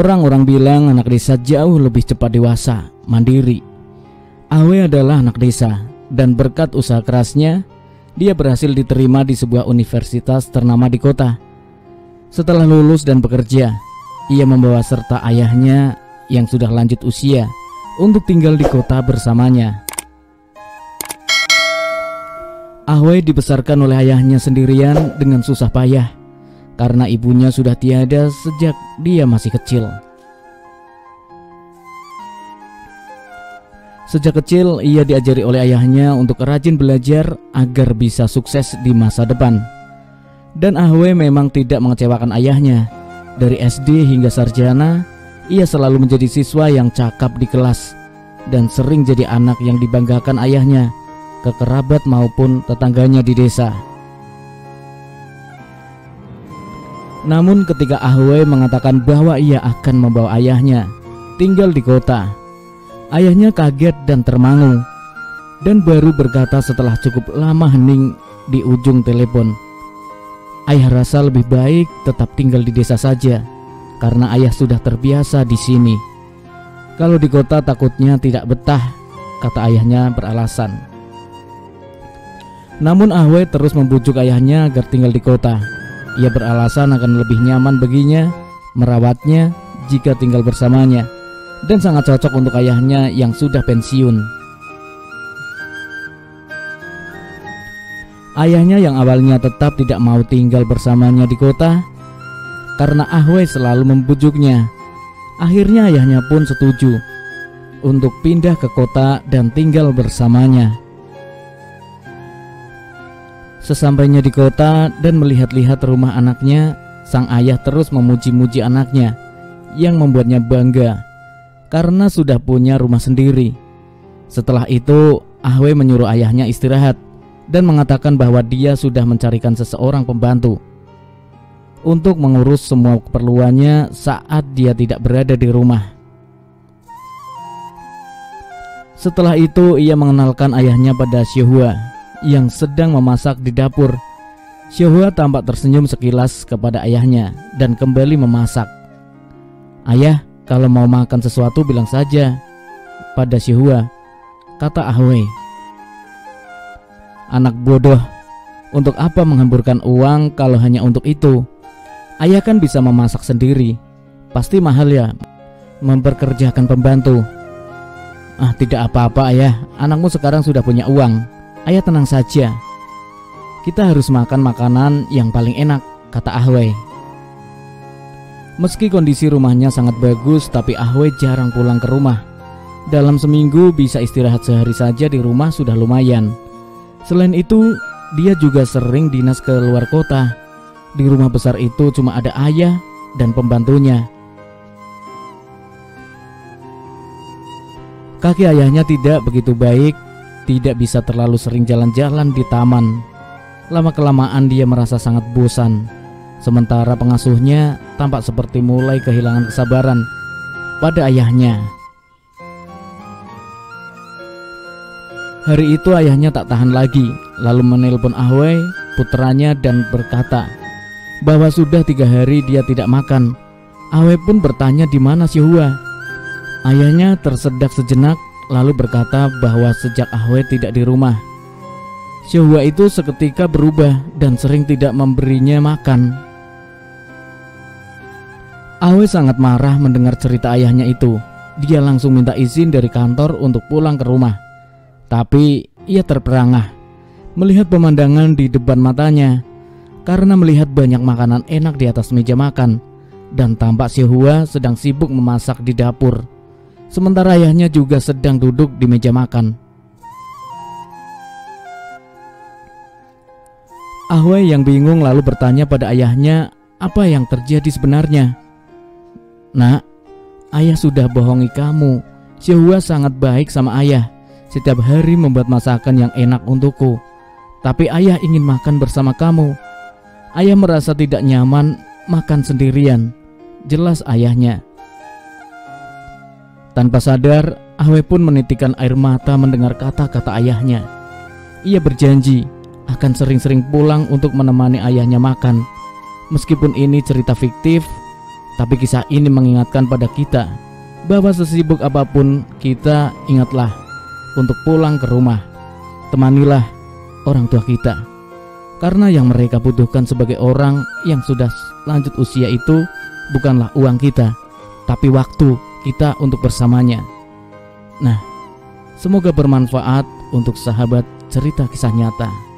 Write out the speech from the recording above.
Orang-orang bilang anak desa jauh lebih cepat dewasa, mandiri. Ahwe adalah anak desa, dan berkat usaha kerasnya, dia berhasil diterima di sebuah universitas ternama di kota. Setelah lulus dan bekerja, ia membawa serta ayahnya yang sudah lanjut usia untuk tinggal di kota bersamanya. Ahwe dibesarkan oleh ayahnya sendirian dengan susah payah karena ibunya sudah tiada sejak dia masih kecil. Sejak kecil ia diajari oleh ayahnya untuk rajin belajar agar bisa sukses di masa depan. Dan Ahwe memang tidak mengecewakan ayahnya. Dari SD hingga sarjana, ia selalu menjadi siswa yang cakap di kelas dan sering jadi anak yang dibanggakan ayahnya ke kerabat maupun tetangganya di desa. Namun ketika Ahwe mengatakan bahwa ia akan membawa ayahnya tinggal di kota, ayahnya kaget dan termangu, dan baru berkata setelah cukup lama hening di ujung telepon, "Ayah rasa lebih baik tetap tinggal di desa saja, karena ayah sudah terbiasa di sini. Kalau di kota takutnya tidak betah," kata ayahnya beralasan. Namun Ahwe terus membujuk ayahnya agar tinggal di kota. Ia beralasan akan lebih nyaman baginya merawatnya jika tinggal bersamanya, dan sangat cocok untuk ayahnya yang sudah pensiun. Ayahnya yang awalnya tetap tidak mau tinggal bersamanya di kota karena Ahwe selalu membujuknya. Akhirnya ayahnya pun setuju untuk pindah ke kota dan tinggal bersamanya. Sesampainya di kota dan melihat-lihat rumah anaknya, sang ayah terus memuji-muji anaknya yang membuatnya bangga karena sudah punya rumah sendiri. Setelah itu, Ahwe menyuruh ayahnya istirahat dan mengatakan bahwa dia sudah mencarikan seseorang pembantu untuk mengurus semua keperluannya saat dia tidak berada di rumah. Setelah itu, ia mengenalkan ayahnya pada Syehua yang sedang memasak di dapur. Syehua tampak tersenyum sekilas kepada ayahnya dan kembali memasak. "Ayah, kalau mau makan sesuatu bilang saja pada Syehua," kata Ahwe. "Anak bodoh, untuk apa menghamburkan uang kalau hanya untuk itu? Ayah kan bisa memasak sendiri. Pasti mahal ya memperkerjakan pembantu." "Ah, tidak apa-apa ayah, anakmu sekarang sudah punya uang. Ayah tenang saja. Kita harus makan makanan yang paling enak," kata Ahwe. Meski kondisi rumahnya sangat bagus, tapi Ahwe jarang pulang ke rumah. Dalam seminggu bisa istirahat sehari saja di rumah sudah lumayan. Selain itu, dia juga sering dinas ke luar kota. Di rumah besar itu cuma ada ayah dan pembantunya. Kaki ayahnya tidak begitu baik, tidak bisa terlalu sering jalan-jalan di taman. Lama-kelamaan dia merasa sangat bosan. Sementara pengasuhnya tampak seperti mulai kehilangan kesabaran pada ayahnya. Hari itu ayahnya tak tahan lagi, lalu menelpon Ahwe, putranya, dan berkata bahwa sudah 3 hari dia tidak makan. Ahwe pun bertanya di mana Syehua. Ayahnya tersedak sejenak, lalu berkata bahwa sejak Ahwe tidak di rumah, Syehua itu seketika berubah dan sering tidak memberinya makan. Ahwe sangat marah mendengar cerita ayahnya itu. Dia langsung minta izin dari kantor untuk pulang ke rumah. Tapi ia terperangah melihat pemandangan di depan matanya karena melihat banyak makanan enak di atas meja makan, dan tampak Syehua sedang sibuk memasak di dapur, sementara ayahnya juga sedang duduk di meja makan. Ahwe yang bingung lalu bertanya pada ayahnya apa yang terjadi sebenarnya. "Nak, ayah sudah bohongi kamu. Syehua sangat baik sama ayah. Setiap hari membuat masakan yang enak untukku. Tapi ayah ingin makan bersama kamu. Ayah merasa tidak nyaman makan sendirian," jelas ayahnya. Tanpa sadar, Ahwe pun menitikkan air mata mendengar kata-kata ayahnya. Ia berjanji akan sering-sering pulang untuk menemani ayahnya makan. Meskipun ini cerita fiktif, Tapi kisah ini mengingatkan pada kita bahwa sesibuk apapun kita, ingatlah untuk pulang ke rumah. Temanilah orang tua kita, karena yang mereka butuhkan sebagai orang yang sudah lanjut usia itu bukanlah uang kita, tapi waktu kita untuk bersamanya. Nah, semoga bermanfaat untuk sahabat cerita kisah nyata.